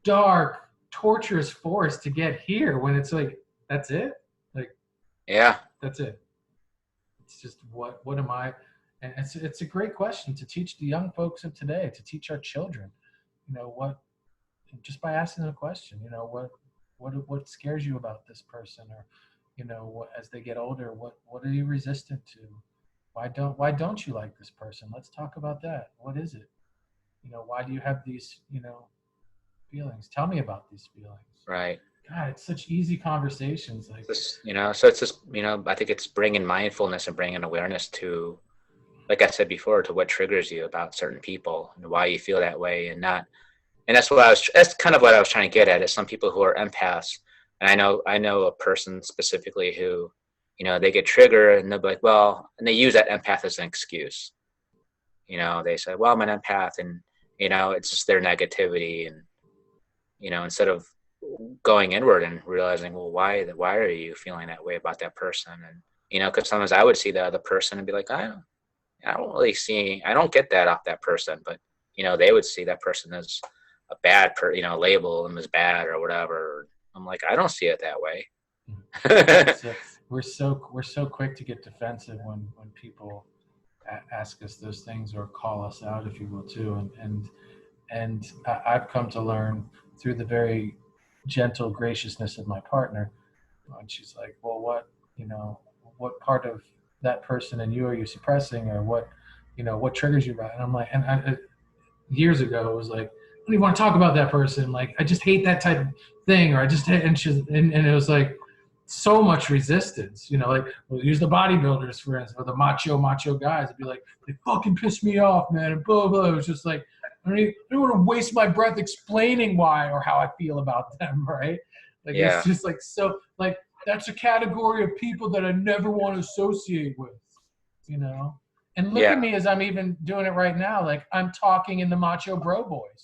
dark, torturous forest to get here, when it's like, that's it? Like, yeah, that's it. It's just, what am I? And it's a great question to teach the young folks of today, to teach our children, what, just by asking them a question, what scares you about this person, or, what, as they get older, what are you resistant to? Why don't you like this person? Let's talk about that. What is it? Why do you have these, feelings? Tell me about these feelings. Right. God, it's such easy conversations. Like this, so it's just, I think it's bringing mindfulness and bringing awareness to, like I said before, to what triggers you about certain people and why you feel that way, and that's kind of what I was trying to get at, is some people who are empaths. And I know a person specifically who, they get triggered and they'll be like, well, and they use that empath as an excuse. They say, well, I'm an empath, and, it's just their negativity. And, instead of going inward and realizing, well, why are you feeling that way about that person? And, because sometimes I would see the other person and be like, I don't get that off that person, but, they would see that person as a bad label them as bad or whatever. I'm like, I don't see it that way. So we're so quick to get defensive when people ask us those things, or call us out, if you will, too. And I've come to learn through the very gentle graciousness of my partner. And she's like, well, what part of that person and you are you suppressing, or what triggers you? And I'm like, years ago, it was like, I don't even want to talk about that person. Like, I just hate that type of thing, or I just hate, and it was like so much resistance, like, we'll use the bodybuilders, for instance, or the macho guys. It'd be like, they fucking piss me off, man, and blah, blah. It was just like, I don't want to waste my breath explaining why or how I feel about them, right? Like, It's just like, so, like, that's a category of people that I never want to associate with, And look at me as I'm even doing it right now. Like, I'm talking in the macho bro voice.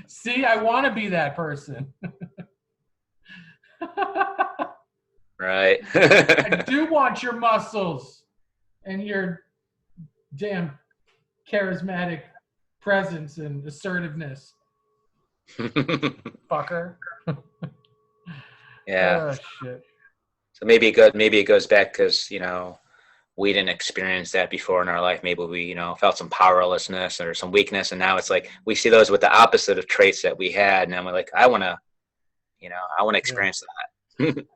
See, I want to be that person. Right. I do want your muscles and your damn charismatic presence and assertiveness. Fucker. Yeah. Oh, shit. So maybe it goes back because, we didn't experience that before in our life. Maybe we, felt some powerlessness or some weakness. And now it's like, we see those with the opposite of traits that we had. And then we're like, I want to I want to experience that.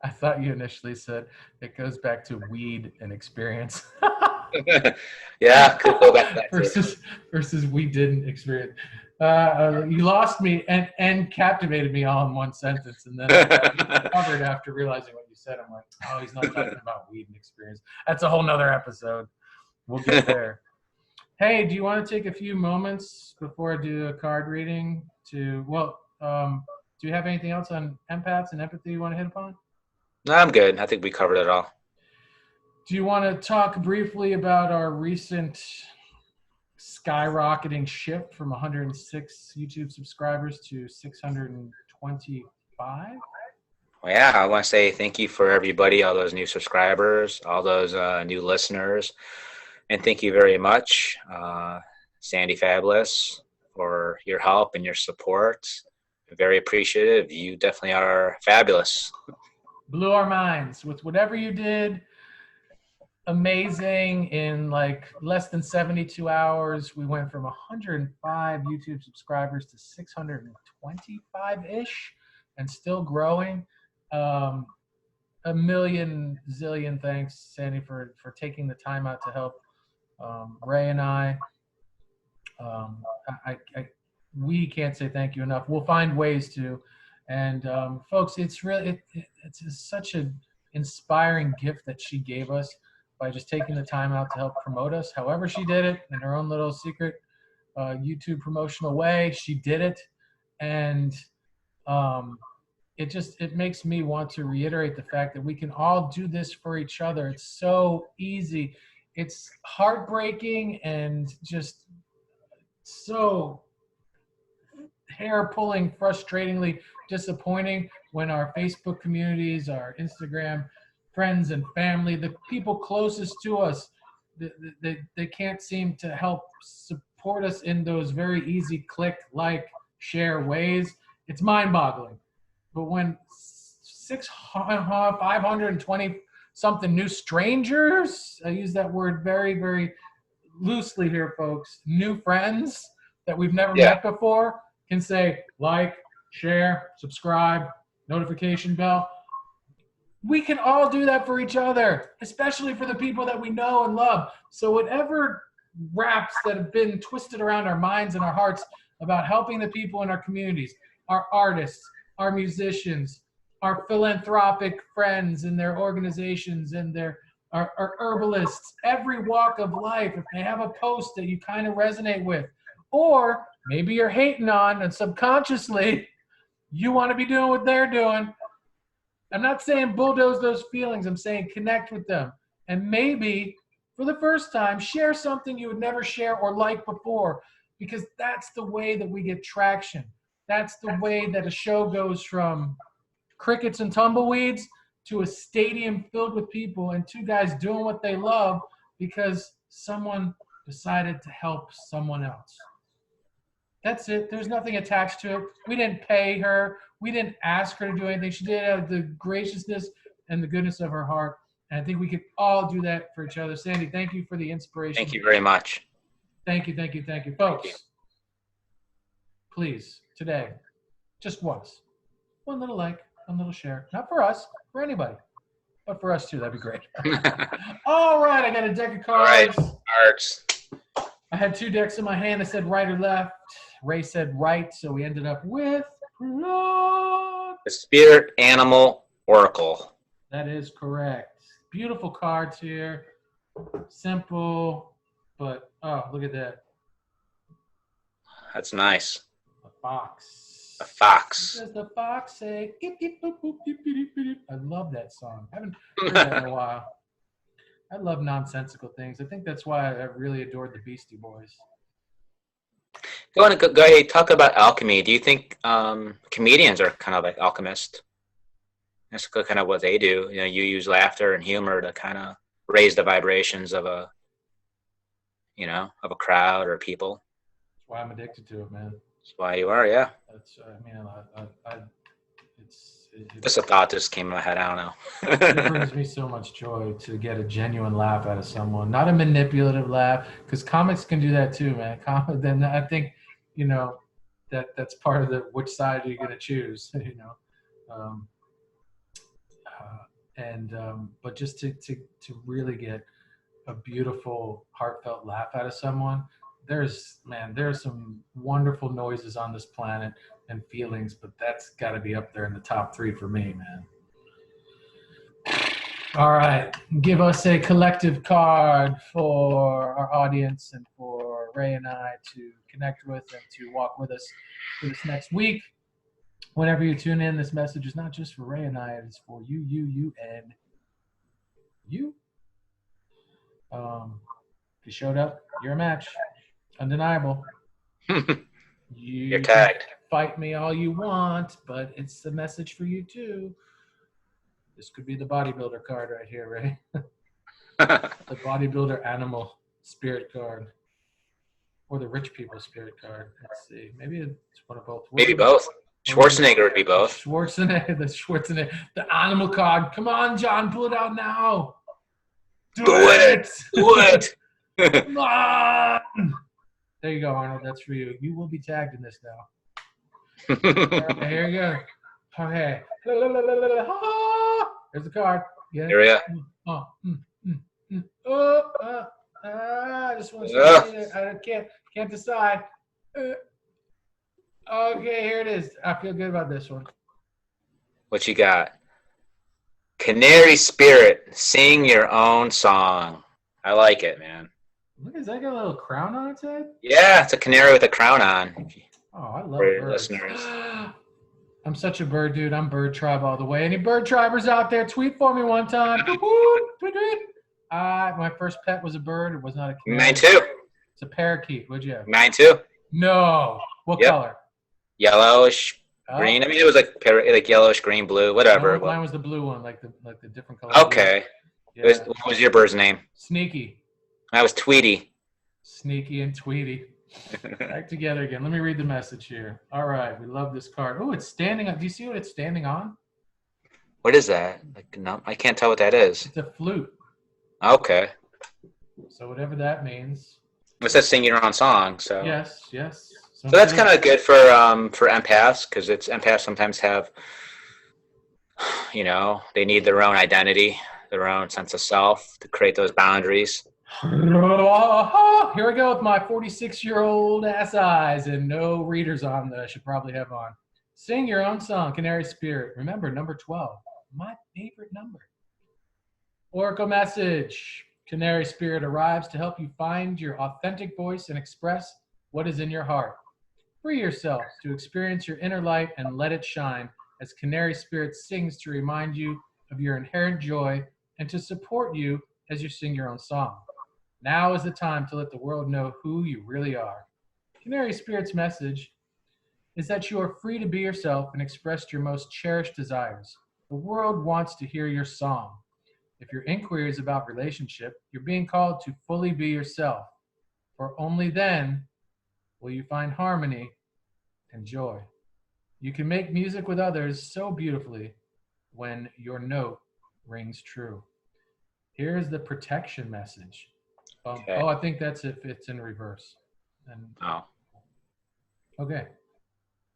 I thought you initially said it goes back to weed and experience. Yeah, could go back to that too. versus we didn't experience. You lost me and captivated me all in one sentence, and then I recovered after realizing what you said. I'm like, oh, he's not talking about weed and experience. That's a whole nother episode. We'll get there. Hey, do you want to take a few moments before I do a card reading do you have anything else on empaths and empathy you want to hit upon? No, I'm good. I think we covered it all. Do you want to talk briefly about our recent skyrocketing shift from 106 YouTube subscribers to 625? Well, yeah, I want to say thank you for everybody, all those new subscribers, all those new listeners, and thank you very much, Sandy Fabulous, for your help and your support. Very appreciative. You definitely are fabulous. Blew our minds with whatever you did. Amazing. In like less than 72 hours, we went from 105 YouTube subscribers to 625-ish and still growing. A million zillion thanks, Sandy, for taking the time out to help Ray and I. We can't say thank you enough. We'll find ways to. And folks, it's really it's such an inspiring gift that she gave us by just taking the time out to help promote us. However she did it, in her own little secret YouTube promotional way, she did it. And it makes me want to reiterate the fact that we can all do this for each other. It's so easy. It's heartbreaking and just so hair-pulling, frustratingly disappointing when our Facebook communities, our Instagram friends and family, the people closest to us, they can't seem to help support us in those very easy click, like, share ways. It's mind-boggling. But when 520 something new strangers, I use that word very, very loosely here, folks, new friends that we've never met before, can say like, share, subscribe, notification bell. We can all do that for each other, especially for the people that we know and love. So whatever wraps that have been twisted around our minds and our hearts about helping the people in our communities, our artists, our musicians, our philanthropic friends and their organizations and our herbalists, every walk of life, if they have a post that you kind of resonate with, or maybe you're hating on and subconsciously you want to be doing what they're doing. I'm not saying bulldoze those feelings. I'm saying connect with them. And maybe for the first time, share something you would never share or like before, because that's the way that we get traction. That's the way that a show goes from crickets and tumbleweeds to a stadium filled with people and two guys doing what they love because someone decided to help someone else. That's it. There's nothing attached to it. We didn't pay her. We didn't ask her to do anything. She did it out of the graciousness and the goodness of her heart. And I think we could all do that for each other. Sandy, thank you for the inspiration. Thank you very much. Thank you. Folks, please, today, just once, one little like, one little share. Not for us, for anybody. But for us too, that'd be great. All right, I got a deck of cards. All right, cards. I had two decks in my hand. I said right or left. Ray said right, so we ended up with the Spirit Animal Oracle. That is correct. Beautiful cards here. Simple, but oh, look at that. That's nice. A fox. A fox. What does the fox say? I love that song. I haven't heard that in a while. I love nonsensical things. I think that's why I really adored the Beastie Boys. Go ahead, talk about alchemy. Do you think comedians are kind of like alchemists? That's kind of what they do. You use laughter and humor to kind of raise the vibrations of a crowd or people. That's why I'm addicted to it, man. That's why you are, yeah. That's, Just a thought just came in my head. I don't know. It brings me so much joy to get a genuine laugh out of someone, not a manipulative laugh, because comics can do that too, man. Then I think, that's part of the which side are you going to choose, Um, but just to really get a beautiful, heartfelt laugh out of someone, there's some wonderful noises on this planet and feelings, but that's got to be up there in the top three for me, man. All right, give us a collective card for our audience and for Ray and I to connect with and to walk with us for this next week. Whenever you tune in, this message is not just for Ray and I, it's for you, and you. If you showed up, you're a match. Undeniable. You're tagged. Fight me all you want, but it's a message for you too. This could be the bodybuilder card right here, Ray. The bodybuilder animal spirit card. Or the rich people spirit card. Let's see. Maybe it's one of both. Maybe both. Schwarzenegger would be both. Schwarzenegger, the animal card. Come on, John, pull it out now. Do it. Do it. Come on. There you go, Arnold. That's for you. You will be tagged in this now. Okay, here you go. Okay. There's the card. Yeah. Here we go. I just want to see it. I can't decide. Okay, here it is. I feel good about this one. What you got? Canary spirit, sing your own song. I like it, man. Look, has that got a little crown on its head? Yeah, it's a canary with a crown on. Oh, I love birds. Listeners. I'm such a bird dude. I'm bird tribe all the way. Any bird tribers out there, tweet for me one time. My first pet was a bird. It was not a canary. Mine too. It's a parakeet. What'd you have? Mine too. No. What color? Yellowish, green. I mean, it was like yellowish, green, blue, whatever. No, mine was the blue one, like the different color. Okay. Yeah. What was your bird's name? Sneaky. That was Tweety. Sneaky and Tweety. Back together again. Let me read the message here. All right. We love this card. Oh, it's standing on. Do you see what it's standing on? What is that? Like, no, I can't tell what that is. It's a flute. Okay. So whatever that means. It says sing your own song. So yes. So that's kind of good for empaths, because empaths sometimes have, they need their own identity, their own sense of self to create those boundaries. Here we go with my 46-year-old ass eyes and no readers on that I should probably have on. Sing your own song, Canary Spirit. Remember, number 12, my favorite number. Oracle message. Canary Spirit arrives to help you find your authentic voice and express what is in your heart. Free yourself to experience your inner light and let it shine as Canary Spirit sings to remind you of your inherent joy and to support you as you sing your own song. Now is the time to let the world know who you really are. Canary Spirit's message is that you are free to be yourself and express your most cherished desires. The world wants to hear your song. If your inquiry is about relationship, you're being called to fully be yourself, for only then will you find harmony and joy. You can make music with others so beautifully when your note rings true. Here's the protection message. Okay. Oh, I think that's if it's in reverse. Okay.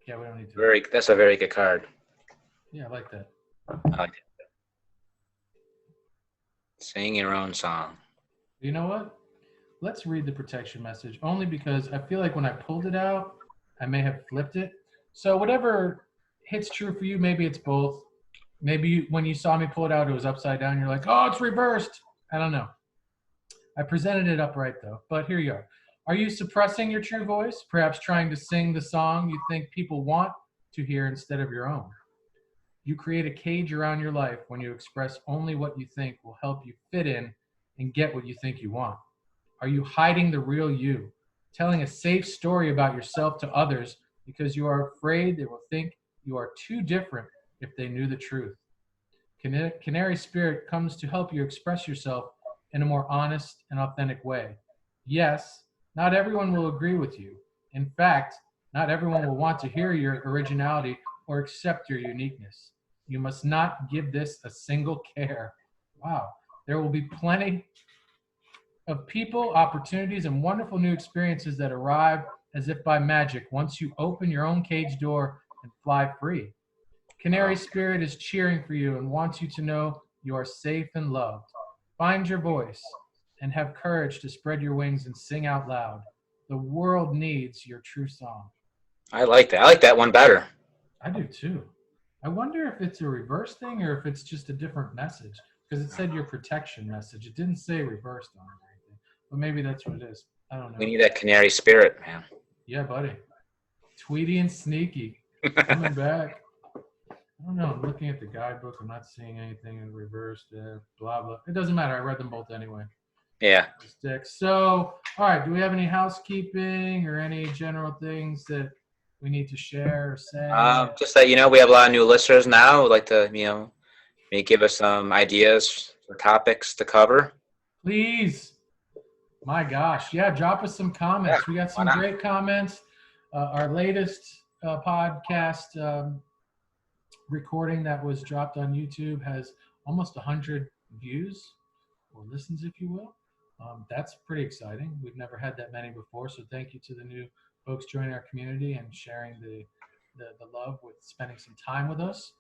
Yeah, we don't need to. That's a very good card. Yeah, I like that. I like it. Sing your own song. You know what? Let's read the protection message, only because I feel like when I pulled it out, I may have flipped it. So whatever hits true for you, maybe it's both. Maybe when you saw me pull it out, it was upside down. You're like, oh, it's reversed. I don't know. I presented it upright, though. But here you are. Are you suppressing your true voice? Perhaps trying to sing the song you think people want to hear instead of your own? You create a cage around your life when you express only what you think will help you fit in and get what you think you want. Are you hiding the real you, telling a safe story about yourself to others because you are afraid they will think you are too different if they knew the truth? Canary Spirit comes to help you express yourself in a more honest and authentic way. Yes, not everyone will agree with you. In fact, not everyone will want to hear your originality or accept your uniqueness. You must not give this a single care. Wow. There will be plenty of people, opportunities, and wonderful new experiences that arrive as if by magic once you open your own cage door and fly free. Canary Spirit is cheering for you and wants you to know you are safe and loved. Find your voice and have courage to spread your wings and sing out loud. The world needs your true song. I like that. I like that one better. I do too. I wonder if it's a reverse thing or if it's just a different message, because it said your protection message. It didn't say reversed on it or anything, but maybe that's what it is. I don't know. We need that canary spirit, man. Yeah, buddy. Tweety and Sneaky coming back. I don't know. I'm looking at the guidebook. I'm not seeing anything in reverse. Blah blah. It doesn't matter. I read them both anyway. Yeah. So, all right. Do we have any housekeeping or any general things that we need to share or say? Just that, we have a lot of new listeners now. Would like to, maybe give us some ideas for topics to cover. Please. My gosh. Yeah, drop us some comments. We got some great comments. Our latest podcast recording that was dropped on YouTube has almost 100 views or listens, if you will. That's pretty exciting. We've never had that many before, so thank you to the new folks joining our community and sharing the love with spending some time with us.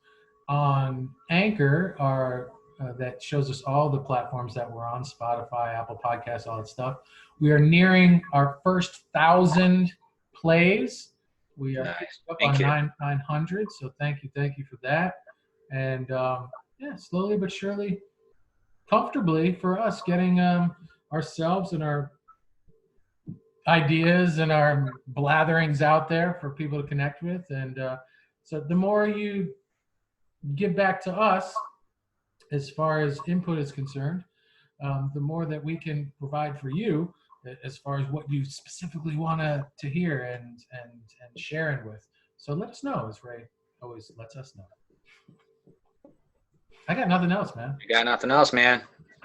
On Anchor, that shows us all the platforms that we're on, Spotify, Apple Podcasts, all that stuff. We are nearing our first 1,000 plays. We are up on 900, so thank you for that. And slowly but surely, comfortably for us, getting ourselves and our ideas and our blatherings out there for people to connect with. And so the more you give back to us as far as input is concerned, the more that we can provide for you as far as what you specifically want to hear and sharing with. So let us know, as Ray always lets us know. I got nothing else, man. You got nothing else, man.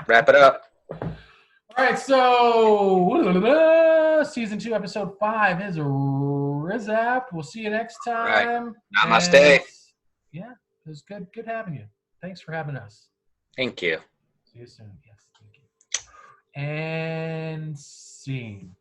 Wrap it up. All right, so season 2, episode 5 is a wrap. We'll see you next time. Right. Namaste. Yeah, it was good having you. Thanks for having us. Thank you. See you soon. Yes, thank you. And scene.